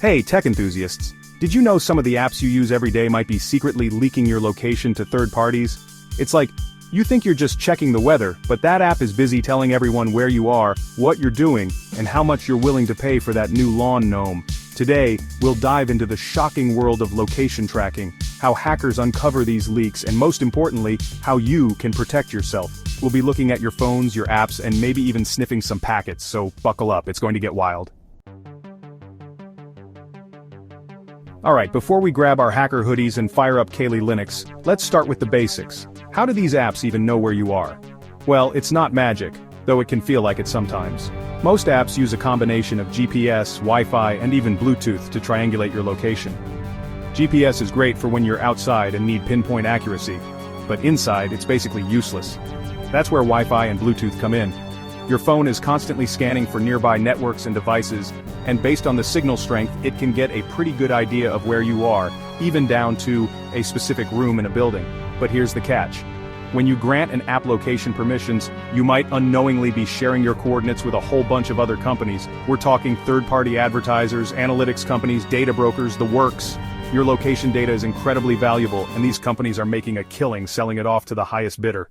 Hey, tech enthusiasts! Did you know some of the apps you use every day might be secretly leaking your location to third parties? It's like, you think you're just checking the weather, but that app is busy telling everyone where you are, what you're doing, and how much you're willing to pay for that new lawn gnome. Today, we'll dive into the shocking world of location tracking, how hackers uncover these leaks, and most importantly, how you can protect yourself. We'll be looking at your phones, your apps, and maybe even sniffing some packets, so buckle up, it's going to get wild. Alright, before we grab our hacker hoodies and fire up Kali Linux, let's start with the basics. How do these apps even know where you are? Well, it's not magic, though it can feel like it sometimes. Most apps use a combination of GPS, Wi-Fi, and even Bluetooth to triangulate your location. GPS is great for when you're outside and need pinpoint accuracy, but inside it's basically useless. That's where Wi-Fi and Bluetooth come in. Your phone is constantly scanning for nearby networks and devices, and based on the signal strength, it can get a pretty good idea of where you are, even down to a specific room in a building. But here's the catch. When you grant an app location permissions, you might unknowingly be sharing your coordinates with a whole bunch of other companies. We're talking third-party advertisers, analytics companies, data brokers, the works. Your location data is incredibly valuable, and these companies are making a killing selling it off to the highest bidder.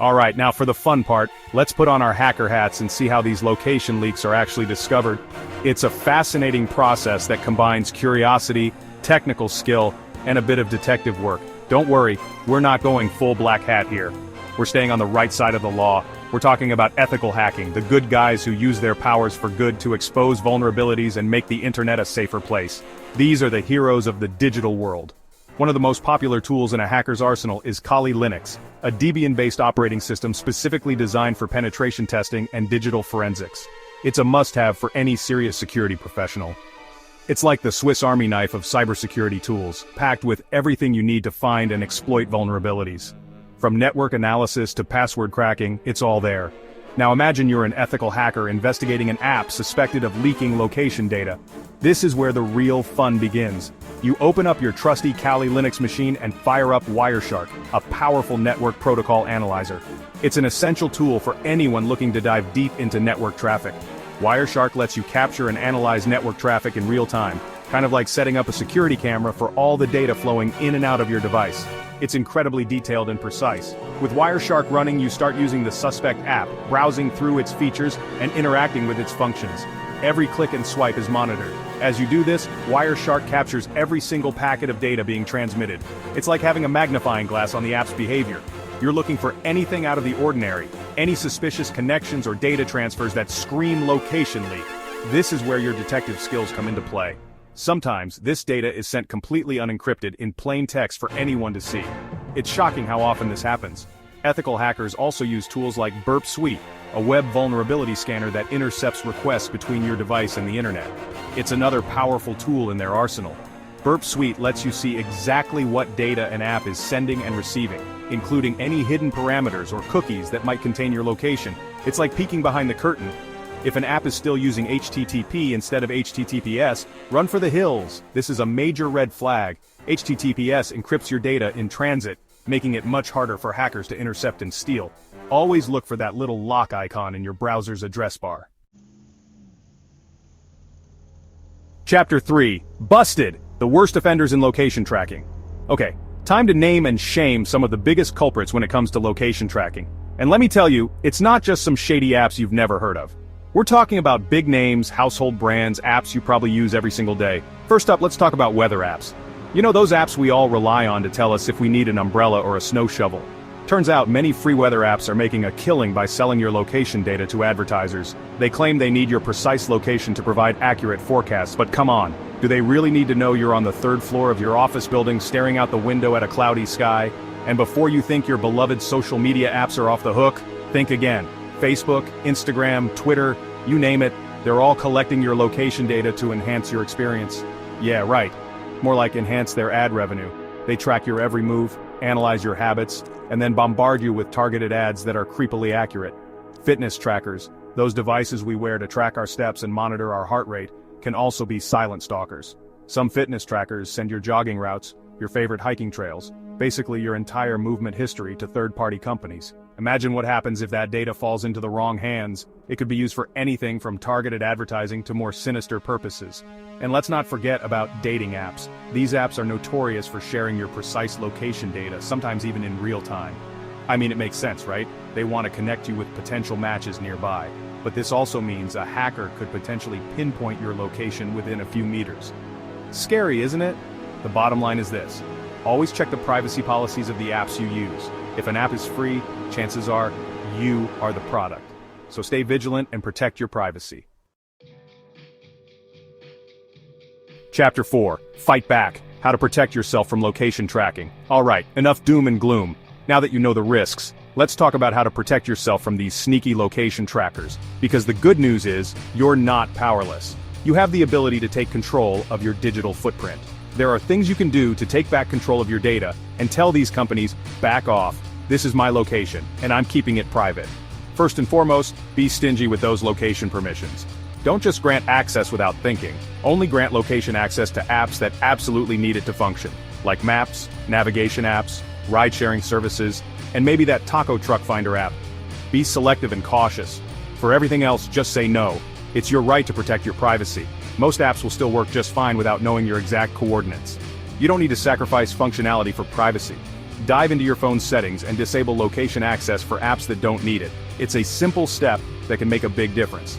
Alright, now for the fun part, let's put on our hacker hats and see how these location leaks are actually discovered. It's a fascinating process that combines curiosity, technical skill, and a bit of detective work. Don't worry, we're not going full black hat here. We're staying on the right side of the law. We're talking about ethical hacking, the good guys who use their powers for good to expose vulnerabilities and make the internet a safer place. These are the heroes of the digital world. One of the most popular tools in a hacker's arsenal is Kali Linux, a Debian-based operating system specifically designed for penetration testing and digital forensics. It's a must-have for any serious security professional. It's like the Swiss Army knife of cybersecurity tools, packed with everything you need to find and exploit vulnerabilities. From network analysis to password cracking, it's all there. Now imagine you're an ethical hacker investigating an app suspected of leaking location data. This is where the real fun begins. You open up your trusty Kali Linux machine and fire up Wireshark, a powerful network protocol analyzer. It's an essential tool for anyone looking to dive deep into network traffic. Wireshark lets you capture and analyze network traffic in real time, kind of like setting up a security camera for all the data flowing in and out of your device. It's incredibly detailed and precise. With Wireshark running, you start using the suspect app, browsing through its features and interacting with its functions. Every click and swipe is monitored. As you do this, Wireshark captures every single packet of data being transmitted. It's like having a magnifying glass on the app's behavior. You're looking for anything out of the ordinary, any suspicious connections or data transfers that scream location leak. This is where your detective skills come into play. Sometimes, this data is sent completely unencrypted in plain text for anyone to see. It's shocking how often this happens. Ethical hackers also use tools like Burp Suite, a web vulnerability scanner that intercepts requests between your device and the internet. It's another powerful tool in their arsenal. Burp Suite lets you see exactly what data an app is sending and receiving, including any hidden parameters or cookies that might contain your location. It's like peeking behind the curtain. If an app is still using HTTP instead of HTTPS, run for the hills. This is a major red flag. HTTPS encrypts your data in transit, making it much harder for hackers to intercept and steal. Always look for that little lock icon in your browser's address bar. Chapter 3. Busted! The worst offenders in location tracking. Okay, time to name and shame some of the biggest culprits when it comes to location tracking. And let me tell you, it's not just some shady apps you've never heard of. We're talking about big names, household brands, apps you probably use every single day. First up, let's talk about weather apps. You know those apps we all rely on to tell us if we need an umbrella or a snow shovel. Turns out many free weather apps are making a killing by selling your location data to advertisers. They claim they need your precise location to provide accurate forecasts, but come on, do they really need to know you're on the third floor of your office building staring out the window at a cloudy sky? And before you think your beloved social media apps are off the hook, think again. Facebook, Instagram, Twitter, you name it, they're all collecting your location data to enhance your experience. Yeah, right. More like enhance their ad revenue. They track your every move, analyze your habits, and then bombard you with targeted ads that are creepily accurate. Fitness trackers, those devices we wear to track our steps and monitor our heart rate, can also be silent stalkers. Some fitness trackers send your jogging routes, your favorite hiking trails, basically your entire movement history to third-party companies. Imagine what happens if that data falls into the wrong hands. It could be used for anything from targeted advertising to more sinister purposes. And let's not forget about dating apps. These apps are notorious for sharing your precise location data, sometimes even in real time. I mean, it makes sense, right? They want to connect you with potential matches nearby. But this also means a hacker could potentially pinpoint your location within a few meters. Scary, isn't it? The bottom line is this. Always check the privacy policies of the apps you use. If an app is free, chances are you are the product. So stay vigilant and protect your privacy. Chapter 4. Fight Back. How to protect yourself from location tracking. Alright, enough doom and gloom. Now that you know the risks, let's talk about how to protect yourself from these sneaky location trackers. Because the good news is, you're not powerless. You have the ability to take control of your digital footprint. There are things you can do to take back control of your data and tell these companies, back off, this is my location, and I'm keeping it private. First and foremost, be stingy with those location permissions. Don't just grant access without thinking. Only grant location access to apps that absolutely need it to function, like maps, navigation apps, ride-sharing services, and maybe that taco truck finder app. Be selective and cautious. For everything else, just say no. It's your right to protect your privacy. Most apps will still work just fine without knowing your exact coordinates. You don't need to sacrifice functionality for privacy. Dive into your phone's settings and disable location access for apps that don't need it. It's a simple step that can make a big difference.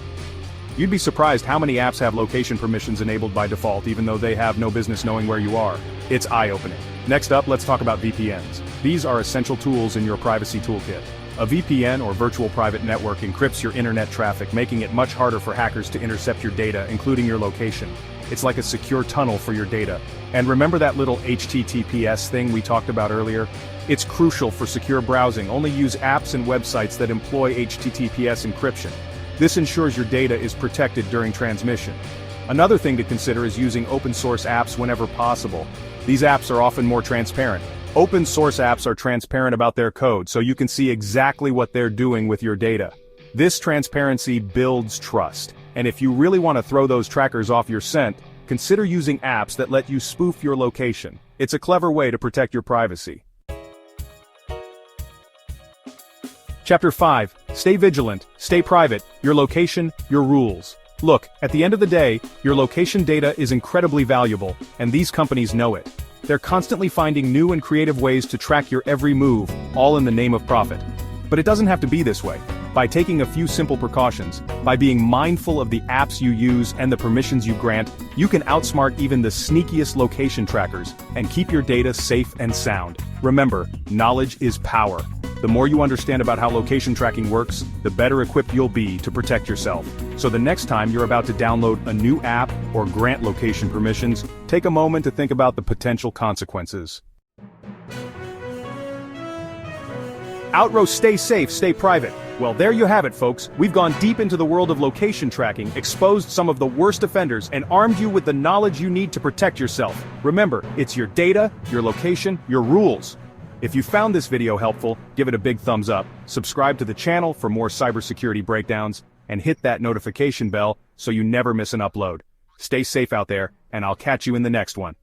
You'd be surprised how many apps have location permissions enabled by default even though they have no business knowing where you are. It's eye-opening. Next up, let's talk about VPNs. These are essential tools in your privacy toolkit. A VPN, or virtual private network, encrypts your internet traffic, making it much harder for hackers to intercept your data, including your location. It's like a secure tunnel for your data. And remember that little HTTPS thing we talked about earlier? It's crucial for secure browsing. Only use apps and websites that employ HTTPS encryption. This ensures your data is protected during transmission. Another thing to consider is using open source apps whenever possible. These apps are often more transparent. Open source apps are transparent about their code, so you can see exactly what they're doing with your data. This transparency builds trust, and if you really want to throw those trackers off your scent, consider using apps that let you spoof your location. It's a clever way to protect your privacy. Chapter 5. Stay vigilant, stay private, your location, your rules. Look, at the end of the day, your location data is incredibly valuable, and these companies know it. They're constantly finding new and creative ways to track your every move, all in the name of profit. But it doesn't have to be this way. By taking a few simple precautions, by being mindful of the apps you use and the permissions you grant, you can outsmart even the sneakiest location trackers and keep your data safe and sound. Remember, knowledge is power. The more you understand about how location tracking works, the better equipped you'll be to protect yourself. So the next time you're about to download a new app or grant location permissions, take a moment to think about the potential consequences. Outro, stay safe, stay private. Well, there you have it, folks. We've gone deep into the world of location tracking, exposed some of the worst offenders, and armed you with the knowledge you need to protect yourself. Remember, it's your data, your location, your rules. If you found this video helpful, give it a big thumbs up, subscribe to the channel for more cybersecurity breakdowns, and hit that notification bell so you never miss an upload. Stay safe out there, and I'll catch you in the next one.